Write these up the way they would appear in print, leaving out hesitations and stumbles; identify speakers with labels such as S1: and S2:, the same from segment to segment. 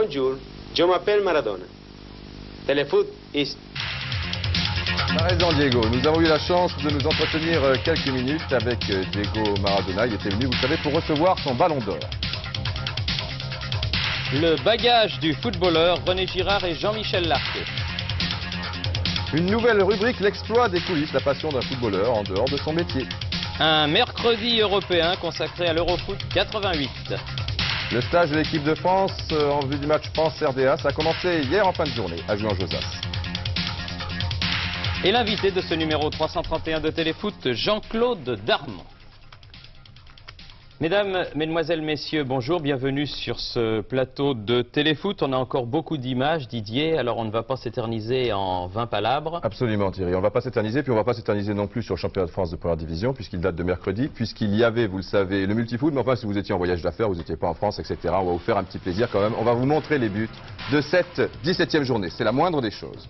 S1: Bonjour, je m'appelle Maradona. Téléfoot is...
S2: T'as raison Diego, nous avons eu la chance de nous entretenir quelques minutes avec Diego Maradona. Il était venu, vous savez, pour recevoir son ballon d'or.
S3: Le bagage du footballeur René Girard et Jean-Michel Larquet.
S2: Une nouvelle rubrique, l'exploit des coulisses, la passion d'un footballeur en dehors de son métier.
S3: Un mercredi européen consacré à l'Eurofoot 88.
S2: Le stage de l'équipe de France en vue du match France-RDA, ça a commencé hier en fin de journée à Juan-Josas.
S3: Et l'invité de ce numéro 331 de Téléfoot, Jean-Claude Darmon. Mesdames, Mesdemoiselles, Messieurs, bonjour, bienvenue sur ce plateau de Téléfoot. On a encore beaucoup d'images, Didier, alors on ne va pas s'éterniser en 20 palabres.
S2: Absolument Thierry, on ne va pas s'éterniser, puis on ne va pas s'éterniser non plus sur le championnat de France de première division, puisqu'il date de mercredi, puisqu'il y avait, vous le savez, le multifoot, mais enfin si vous étiez en voyage d'affaires, vous n'étiez pas en France, etc., on va vous faire un petit plaisir quand même. On va vous montrer les buts de cette 17e journée, c'est la moindre des choses.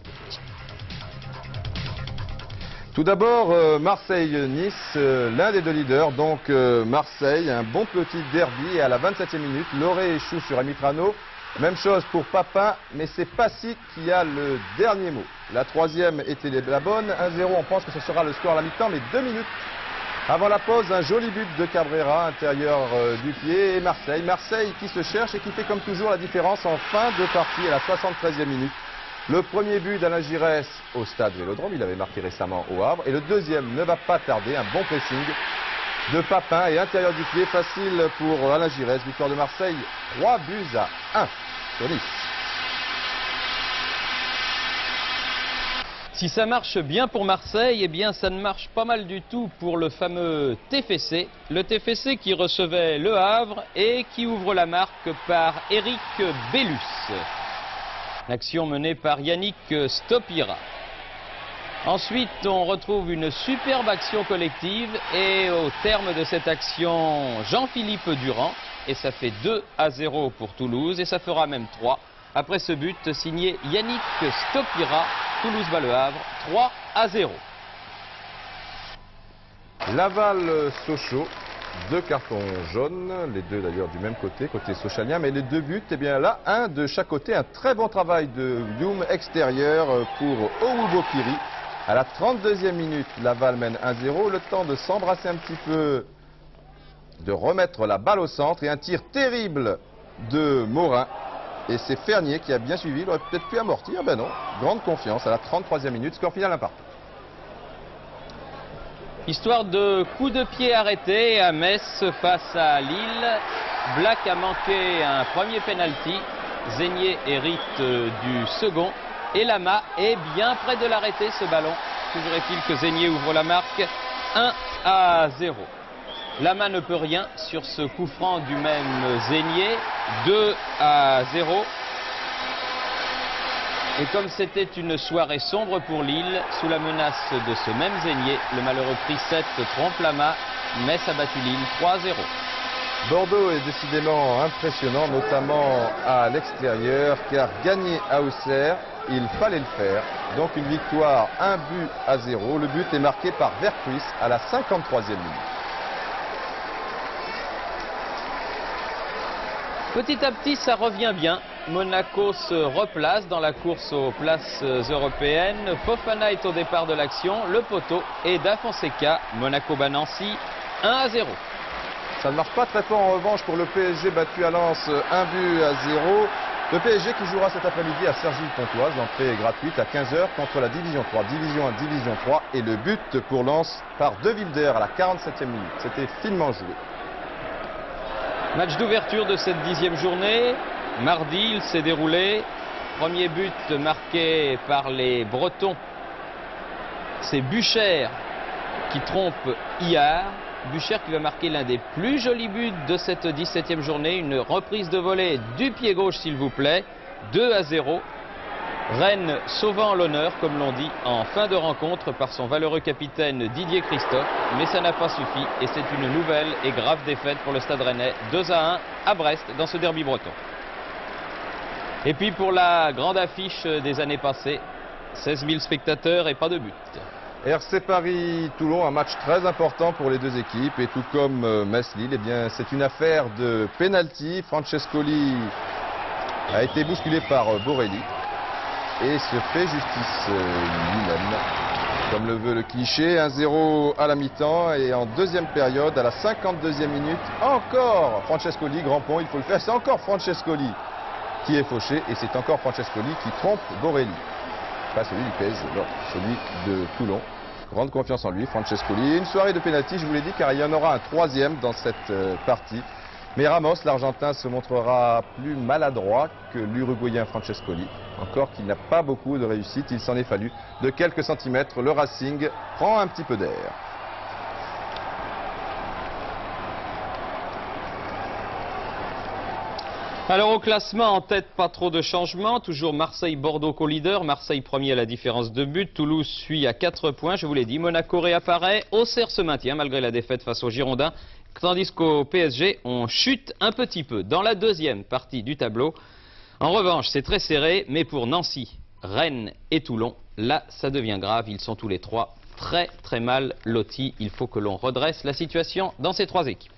S2: Tout d'abord, Marseille-Nice, l'un des deux leaders, donc Marseille, un bon petit derby et à la 27e minute, Loré échoue sur Amitrano. Même chose pour Papin, mais c'est Passy qui a le dernier mot. La troisième était la bonne, 1-0, on pense que ce sera le score à la mi-temps, mais 2 minutes avant la pause, un joli but de Cabrera, intérieur du pied, et Marseille qui se cherche et qui fait comme toujours la différence en fin de partie à la 73e minute. Le premier but d'Alain Giresse au stade Vélodrome, il avait marqué récemment au Havre. Et le deuxième ne va pas tarder, un bon pressing de Papin et intérieur du pied, facile pour Alain Giresse. Victoire de Marseille, 3-1 sur Nice.
S3: Si ça marche bien pour Marseille, eh bien ça ne marche pas mal du tout pour le fameux TFC. Le TFC qui recevait Le Havre et qui ouvre la marque par Eric Bellus. L'action menée par Yannick Stopira. Ensuite, on retrouve une superbe action collective et au terme de cette action, Jean-Philippe Durand. Et ça fait 2-0 pour Toulouse et ça fera même 3. Après ce but signé Yannick Stopira, Toulouse bat Le Havre 3-0.
S2: Laval-Sochaux. 2 cartons jaunes, les deux d'ailleurs du même côté socialien, mais les 2 buts, eh bien là, un de chaque côté, un très bon travail de Youm extérieur pour Owubokiri. À la 32e minute, Laval mène 1-0, le temps de s'embrasser un petit peu, de remettre la balle au centre et un tir terrible de Morin. Et c'est Fernier qui a bien suivi, il aurait peut-être pu amortir, ben non, grande confiance à la 33e minute, score final 1-1.
S3: Histoire de coup de pied arrêté à Metz face à Lille. Black a manqué un premier penalty. Zégnier hérite du second. Et Lama est bien près de l'arrêter ce ballon. Toujours est-il que Zégnier ouvre la marque 1-0. Lama ne peut rien sur ce coup franc du même Zégnier. 2-0. Et comme c'était une soirée sombre pour Lille, sous la menace de ce même Zégnier, le malheureux Prissette trompe Lama. Metz a battu Lille 3-0.
S2: Bordeaux est décidément impressionnant, notamment à l'extérieur, car gagner à Auxerre, il fallait le faire. Donc une victoire, 1-0. Le but est marqué par Vercruis à la 53e minute.
S3: Petit à petit, ça revient bien. Monaco se replace dans la course aux places européennes. Fofana est au départ de l'action. Le poteau est d'Afonseca. Monaco bat Nancy 1-0.
S2: Ça ne marche pas très fort en revanche pour le PSG battu à Lens 1-0. Le PSG qui jouera cet après-midi à Cergy-Pontoise. L'entrée est gratuite à 15h contre la Division 3. Division 1, Division 3. Et le but pour Lens par De Wilder à la 47e minute. C'était finement joué.
S3: Match d'ouverture de cette 10e journée. Mardi, il s'est déroulé. Premier but marqué par les Bretons. C'est Bucher qui trompe Iard. Bucher qui va marquer l'un des plus jolis buts de cette 17e journée. Une reprise de volée du pied gauche, s'il vous plaît. 2-0. Rennes sauvant l'honneur, comme l'on dit, en fin de rencontre par son valeureux capitaine Didier Christophe. Mais ça n'a pas suffi et c'est une nouvelle et grave défaite pour le Stade Rennais. 2-1 à Brest dans ce derby breton. Et puis pour la grande affiche des années passées, 16 000 spectateurs et pas de but.
S2: RC Paris-Toulon, un match très important pour les deux équipes. Et tout comme Metz-Lille, eh bien c'est une affaire de pénalty. Francescoli a été bousculé par Borelli et se fait justice lui-même. Comme le veut le cliché, 1-0 à la mi-temps et en deuxième période, à la 52e minute, encore Francescoli, grand pont, il faut le faire, c'est encore Francescoli qui est fauché et c'est encore Francescoli qui trompe Borelli. Pas celui du PSG, non, celui de Toulon. Grande confiance en lui, Francescoli. Une soirée de pénalty, je vous l'ai dit, car il y en aura un troisième dans cette partie. Mais Ramos, l'Argentin, se montrera plus maladroit que l'Uruguayen Francescoli. Encore qu'il n'a pas beaucoup de réussite, il s'en est fallu de quelques centimètres. Le Racing prend un petit peu d'air.
S3: Alors au classement, en tête, pas trop de changements. Toujours Marseille-Bordeaux co-leader. Marseille premier à la différence de but. Toulouse suit à 4 points. Je vous l'ai dit, Monaco réapparaît. Auxerre se maintient malgré la défaite face aux Girondins. Tandis qu'au PSG, on chute un petit peu dans la deuxième partie du tableau. En revanche, c'est très serré. Mais pour Nancy, Rennes et Toulon, là, ça devient grave. Ils sont tous les trois très mal lotis. Il faut que l'on redresse la situation dans ces trois équipes.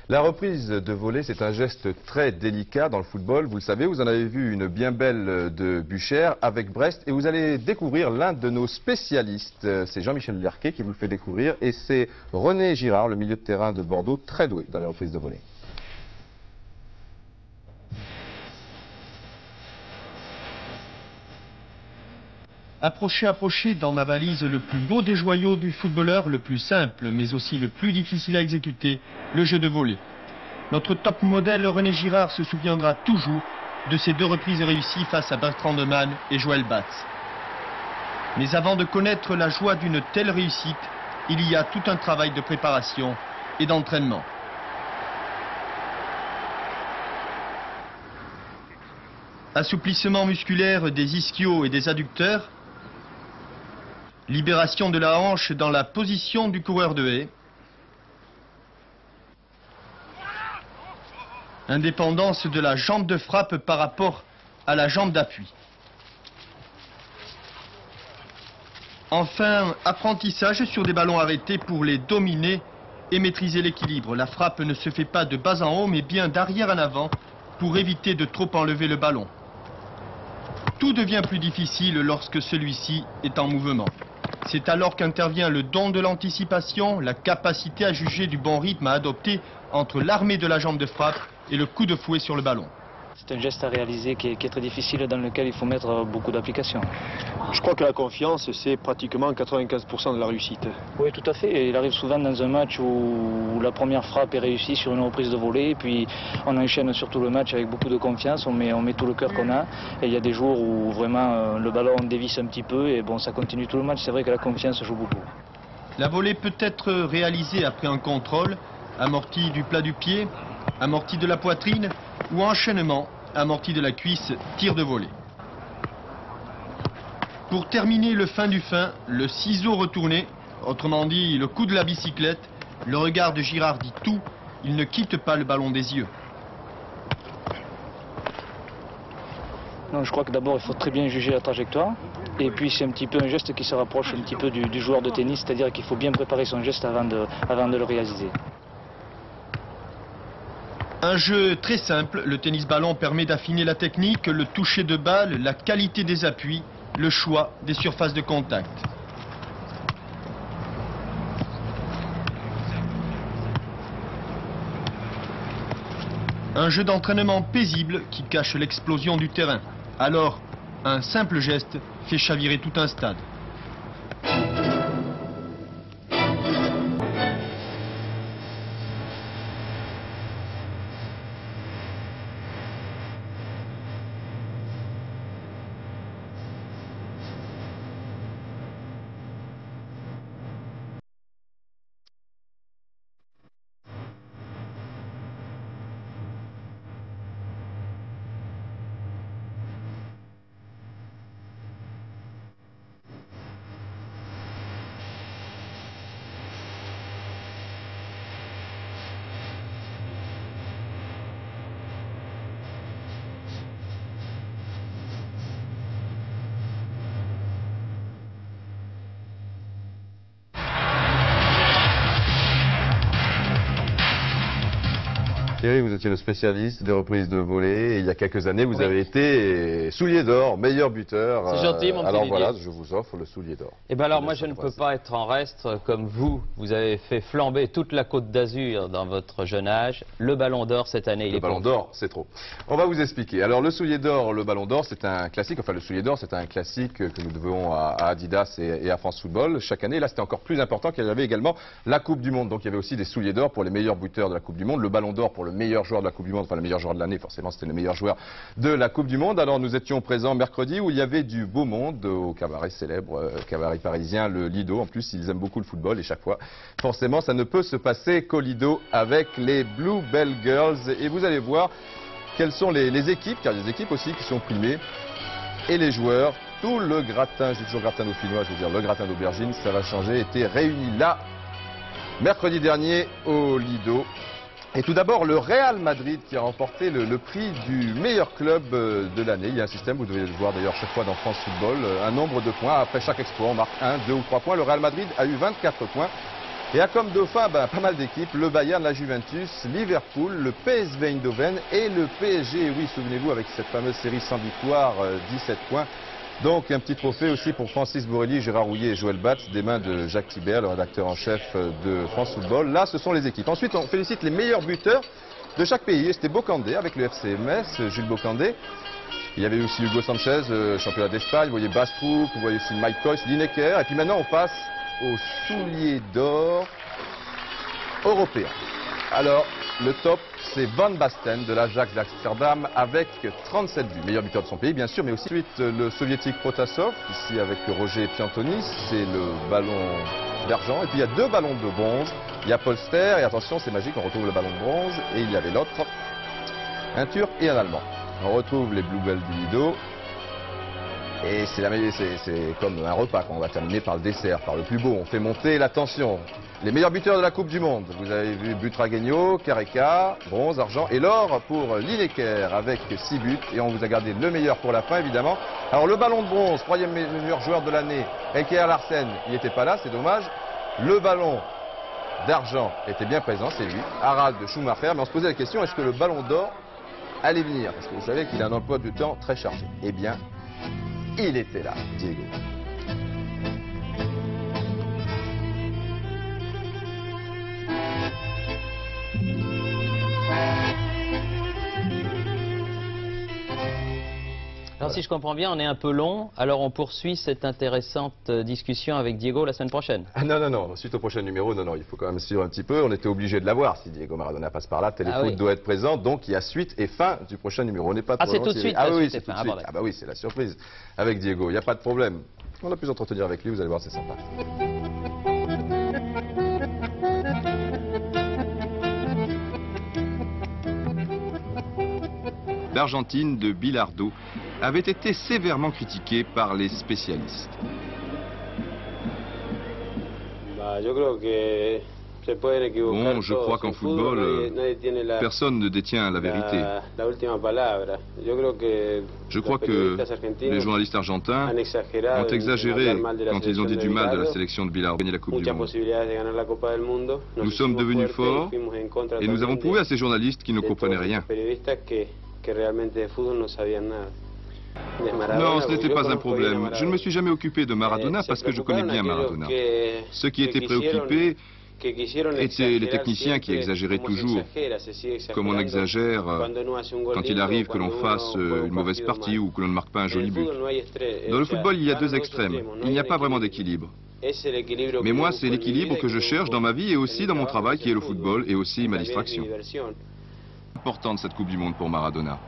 S2: La reprise de volée, c'est un geste très délicat dans le football. Vous le savez, vous en avez vu une bien belle de Buchère avec Brest. Et vous allez découvrir l'un de nos spécialistes. C'est Jean-Michel Lerquet qui vous le fait découvrir. Et c'est René Girard, le milieu de terrain de Bordeaux, très doué dans les reprises de volée.
S4: Approchez dans ma valise le plus beau des joyaux du footballeur, le plus simple, mais aussi le plus difficile à exécuter, le jeu de volée. Notre top modèle René Girard se souviendra toujours de ses 2 reprises réussies face à Bertrand Demann et Joël Batz. Mais avant de connaître la joie d'une telle réussite, il y a tout un travail de préparation et d'entraînement. Assouplissement musculaire des ischios et des adducteurs, libération de la hanche dans la position du coureur de haie. Indépendance de la jambe de frappe par rapport à la jambe d'appui. Enfin, apprentissage sur des ballons arrêtés pour les dominer et maîtriser l'équilibre. La frappe ne se fait pas de bas en haut, mais bien d'arrière en avant pour éviter de trop enlever le ballon. Tout devient plus difficile lorsque celui-ci est en mouvement. C'est alors qu'intervient le don de l'anticipation, la capacité à juger du bon rythme à adopter entre l'armée de la jambe de frappe et le coup de fouet sur le ballon.
S5: C'est un geste à réaliser qui est très difficile, dans lequel il faut mettre beaucoup d'application.
S6: Je crois que la confiance, c'est pratiquement 95% de la réussite.
S5: Oui, tout à fait. Il arrive souvent dans un match où la première frappe est réussie sur une reprise de volée, et puis on enchaîne surtout le match avec beaucoup de confiance, on met tout le cœur qu'on a. Et il y a des jours où vraiment le ballon dévisse un petit peu, et bon, ça continue tout le match. C'est vrai que la confiance joue beaucoup.
S4: La volée peut être réalisée après un contrôle, amorti du plat du pied, amorti de la poitrine ou enchaînement, amorti de la cuisse, tir de volée. Pour terminer le fin du fin, le ciseau retourné, autrement dit le coup de la bicyclette, le regard de Girard dit tout, il ne quitte pas le ballon des yeux.
S5: Non, je crois que d'abord il faut très bien juger la trajectoire, et puis c'est un petit peu un geste qui se rapproche un petit peu du joueur de tennis, c'est-à-dire qu'il faut bien préparer son geste avant de le réaliser.
S4: Un jeu très simple, le tennis-ballon permet d'affiner la technique, le toucher de balle, la qualité des appuis, le choix des surfaces de contact. Un jeu d'entraînement paisible qui cache l'explosion du terrain. Alors, un simple geste fait chavirer tout un stade.
S2: Thierry, vous étiez le spécialiste des reprises de volée et il y a quelques années, vous avez été soulier d'or, meilleur buteur.
S3: C'est gentil, mon petit
S2: Alors
S3: Didier.
S2: voilà, je vous offre le soulier d'or.
S3: Eh bien alors moi je ne peux pas être en reste comme vous. Vous avez fait flamber toute la Côte d'Azur dans votre jeune âge. Le ballon d'or cette année, il
S2: Le
S3: est
S2: ballon
S3: pour
S2: d'or, c'est trop. On va vous expliquer. Alors le soulier d'or, le ballon d'or, c'est un classique. Enfin le soulier d'or, c'est un classique que nous devons à Adidas et à France Football chaque année. Là c'était encore plus important qu'il y avait également la Coupe du Monde. Donc il y avait aussi des souliers d'or pour les meilleurs buteurs de la Coupe du Monde. Le ballon d'or pour le meilleur joueur de la Coupe du Monde. Enfin le meilleur joueur de l'année, forcément c'était le meilleur joueur de la Coupe du Monde. Alors nous étions présents mercredi où il y avait du beau monde au cabaret célèbre, cabaret parisien, le Lido. En plus ils aiment beaucoup le football et chaque fois, forcément ça ne peut se passer qu'au Lido avec les Bluebell Girls. Et vous allez voir quelles sont les équipes, car il y a des équipes aussi qui sont primées, et les joueurs. Tout le gratin, je dis toujours gratin dauphinois, je veux dire le gratin d'aubergine, ça va changer, était réuni là, mercredi dernier, au Lido. Et tout d'abord, le Real Madrid qui a remporté le prix du meilleur club de l'année. Il y a un système, vous devez le voir d'ailleurs chaque fois dans France Football, un nombre de points. Après chaque exploit, on marque 1, 2 ou 3 points. Le Real Madrid a eu 24 points. Et a comme dauphin pas mal d'équipes, le Bayern, la Juventus, Liverpool, le PSV Eindhoven et le PSG. Oui, souvenez-vous, avec cette fameuse série sans victoire, 17 points. Donc un petit trophée aussi pour Francis Borrelli, Gérard Rouillet et Joël Batz, des mains de Jacques Thibert, le rédacteur en chef de France Football. Là, ce sont les équipes. Ensuite, on félicite les meilleurs buteurs de chaque pays. C'était Bocandé avec le FC Metz, Jules Bocandé. Il y avait aussi Hugo Sanchez, championnat d'Espagne. Vous voyez Bastrup, vous voyez aussi Mike Coyce, Lineker. Et puis maintenant, on passe au soulier d'or européen. Alors, le top, c'est Van Basten de l'Ajax d'Amsterdam avec 37 buts. Meilleur buteur de son pays, bien sûr, mais aussi ensuite le soviétique Protasov, ici avec Roger Piantoni, c'est le ballon d'argent. Et puis il y a 2 ballons de bronze. Il y a Polster, et attention, c'est magique, on retrouve le ballon de bronze. Et il y avait l'autre, un Turc et un Allemand. On retrouve les Bluebell du Lido. Et c'est comme un repas quand on va terminer par le dessert, par le plus beau. On fait monter la tension. Les meilleurs buteurs de la Coupe du Monde. Vous avez vu Butragueño, Careca, bronze, argent et l'or pour Lineker avec 6 buts. Et on vous a gardé le meilleur pour la fin évidemment. Alors le ballon de bronze, 3e meilleur joueur de l'année, Eker Larsen, il n'était pas là, c'est dommage. Le ballon d'argent était bien présent, c'est lui, Harald Schumacher. Mais on se posait la question, est-ce que le ballon d'or allait venir? Parce que vous savez qu'il a un emploi du temps très chargé. Eh bien, il était là, Diego.
S3: Alors si je comprends bien, on est un peu long, alors on poursuit cette intéressante discussion avec Diego la semaine prochaine.
S2: Ah non, suite au prochain numéro, non, il faut quand même suivre un petit peu. On était obligé de l'avoir si Diego Maradona passe par là. Téléfoot doit être présent, donc il y a suite et fin du prochain numéro. On n'est pas trop
S3: c'est tout de suite.
S2: Ah oui, c'est tout de suite. Ah bah oui, c'est la surprise avec Diego. Il n'y a pas de problème. On a pu s'entretenir avec lui, vous allez voir, c'est sympa.
S7: L'Argentine de Bilardo avait été sévèrement critiquée par les spécialistes.
S1: Bon,
S7: je crois qu'en football, personne ne détient la vérité. Je crois que les journalistes argentins ont exagéré quand ils ont dit du mal de la sélection de Bilardo gagner la Coupe du Monde. Nous sommes devenus forts et nous avons prouvé à ces journalistes qu'ils ne comprenaient rien. Non, ce n'était pas un problème. Je ne me suis jamais occupé de Maradona parce que je connais bien Maradona. Ceux qui étaient préoccupés étaient les techniciens qui exagéraient toujours, comme on exagère quand il arrive que l'on fasse une mauvaise partie ou que l'on ne marque pas un joli but. Dans le football, il y a 2 extrêmes. Il n'y a pas vraiment d'équilibre. Mais moi, c'est l'équilibre que je cherche dans ma vie et aussi dans mon travail qui est le football et aussi ma distraction. Importante cette Coupe du Monde pour Maradona.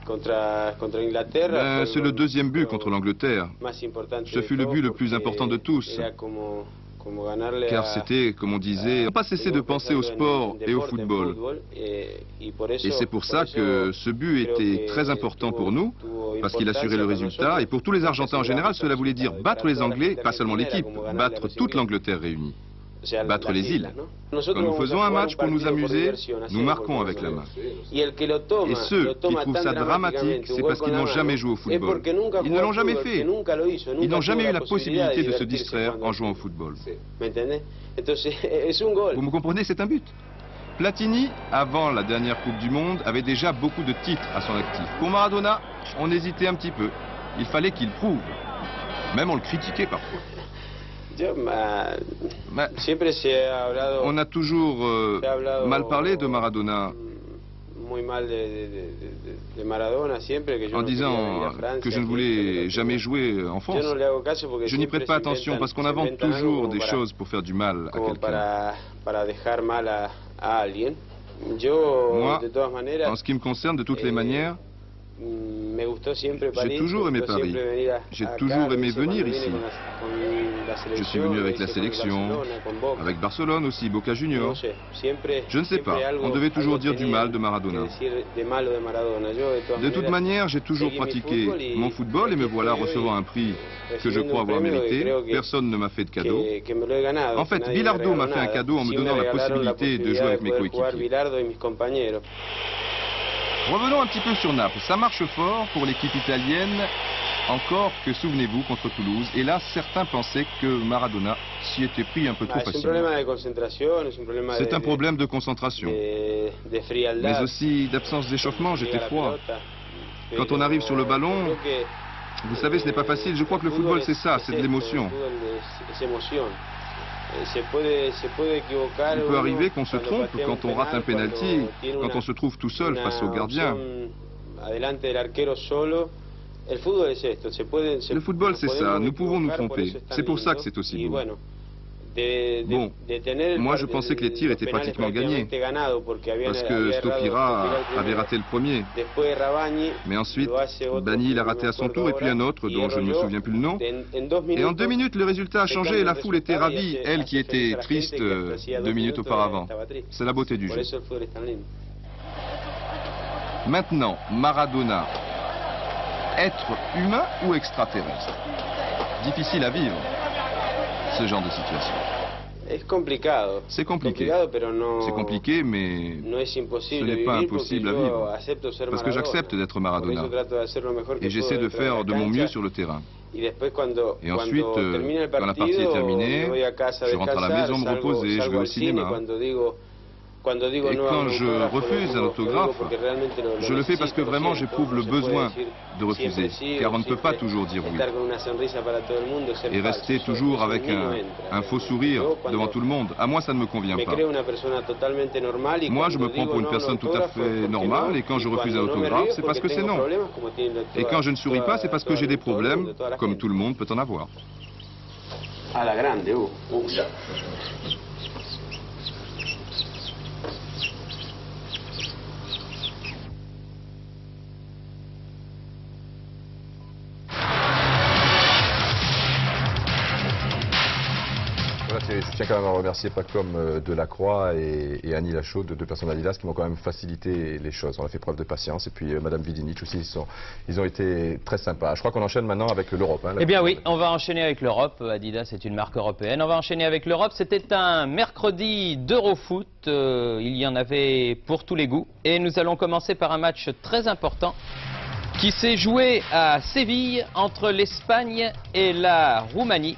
S7: C'est le 2e but contre l'Angleterre. Ce fut le but le plus important de tous. Car c'était, comme on disait, ne pas cesser de penser au sport et au football. Et c'est pour ça que ce but était très important pour nous, parce qu'il assurait le résultat. Et pour tous les Argentins en général, cela voulait dire battre les Anglais, pas seulement l'équipe, battre toute l'Angleterre réunie. battre les îles. Quand nous faisons un match pour nous amuser, nous marquons avec la main. Et ceux qui trouvent ça dramatique, c'est parce qu'ils n'ont jamais joué au football. Ils ne l'ont jamais fait. Ils n'ont jamais eu la possibilité de se distraire en jouant au football. Vous me comprenez, c'est un but. Platini, avant la dernière Coupe du Monde, avait déjà beaucoup de titres à son actif. Pour Maradona, on hésitait un petit peu. Il fallait qu'il prouve. Même on le critiquait parfois. On a toujours mal parlé de Maradona, en disant que je ne voulais jamais jouer en France. Je n'y prête pas attention parce qu'on invente toujours des choses pour faire du mal à quelqu'un. Moi, en ce qui me concerne, de toutes les manières, j'ai toujours aimé Paris. J'ai toujours aimé venir ici. Je suis venu avec la sélection, avec Barcelone aussi, Boca Juniors. Je ne sais pas, on devait toujours dire du mal de Maradona. De toute manière, j'ai toujours pratiqué mon football et me voilà recevant un prix que je crois avoir mérité. Personne ne m'a fait de cadeau. En fait, Bilardo m'a fait un cadeau en me donnant la possibilité de jouer avec mes coéquipiers. Revenons un petit peu sur Naples. Ça marche fort pour l'équipe italienne. Encore que, souvenez-vous, contre Toulouse. Et là, certains pensaient que Maradona s'y était pris un peu trop facilement. C'est un problème de concentration. Mais aussi d'absence d'échauffement, j'étais froid. Quand on arrive sur le ballon, vous savez, ce n'est pas facile. Je crois que le football, c'est ça, c'est de l'émotion. Il peut arriver qu'on se trompe quand on rate un penalty, quand on se trouve tout seul face au gardien. Le football, c'est ça, nous pouvons nous tromper. C'est pour ça que c'est aussi beau. Bon, moi je pensais que les tirs étaient pratiquement gagnés, parce que Stopira avait raté le premier. Mais ensuite, Bagni l'a raté à son tour, et puis un autre, dont je ne me souviens plus le nom. Et en 2 minutes, le résultat a changé, et la foule était ravie, elle qui était triste 2 minutes auparavant. C'est la beauté du jeu. Maintenant, Maradona, être humain ou extraterrestre? Difficile à vivre, ce genre de situation. C'est compliqué. C'est compliqué, mais ce n'est pas impossible à vivre. Parce que j'accepte d'être Maradona. Et j'essaie de faire de mon mieux sur le terrain. Et ensuite, quand la partie est terminée, je rentre à la maison me reposer, je vais au cinéma. Et quand je refuse un autographe, je le fais parce que vraiment j'éprouve le besoin de refuser, car on ne peut pas toujours dire oui. Et rester toujours avec un faux sourire devant tout le monde, à moi ça ne me convient pas. Moi je me prends pour une personne tout à fait normale, et quand je refuse un autographe, c'est parce que c'est non. Et quand je ne souris pas, c'est parce que j'ai des problèmes, comme tout le monde peut en avoir.
S1: À la grande,
S2: Je tiens quand même à remercier Pacom Delacroix et Annie Lachaud, 2 personnes Adidas qui m'ont quand même facilité les choses. On a fait preuve de patience. Et puis Madame Vidinic aussi, ils ont été très sympas. Je crois qu'on enchaîne maintenant avec l'Europe. Hein,
S3: eh bien oui, on va enchaîner avec l'Europe. Adidas est une marque européenne. On va enchaîner avec l'Europe. C'était un mercredi d'Eurofoot. Il y en avait pour tous les goûts. Et nous allons commencer par un match très important qui s'est joué à Séville entre l'Espagne et la Roumanie.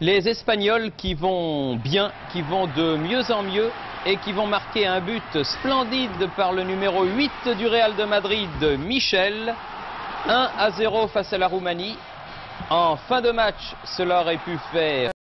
S3: Les Espagnols qui vont bien, qui vont de mieux en mieux et qui vont marquer un but splendide par le numéro 8 du Real de Madrid, Michel. 1-0 face à la Roumanie. En fin de match, cela aurait pu faire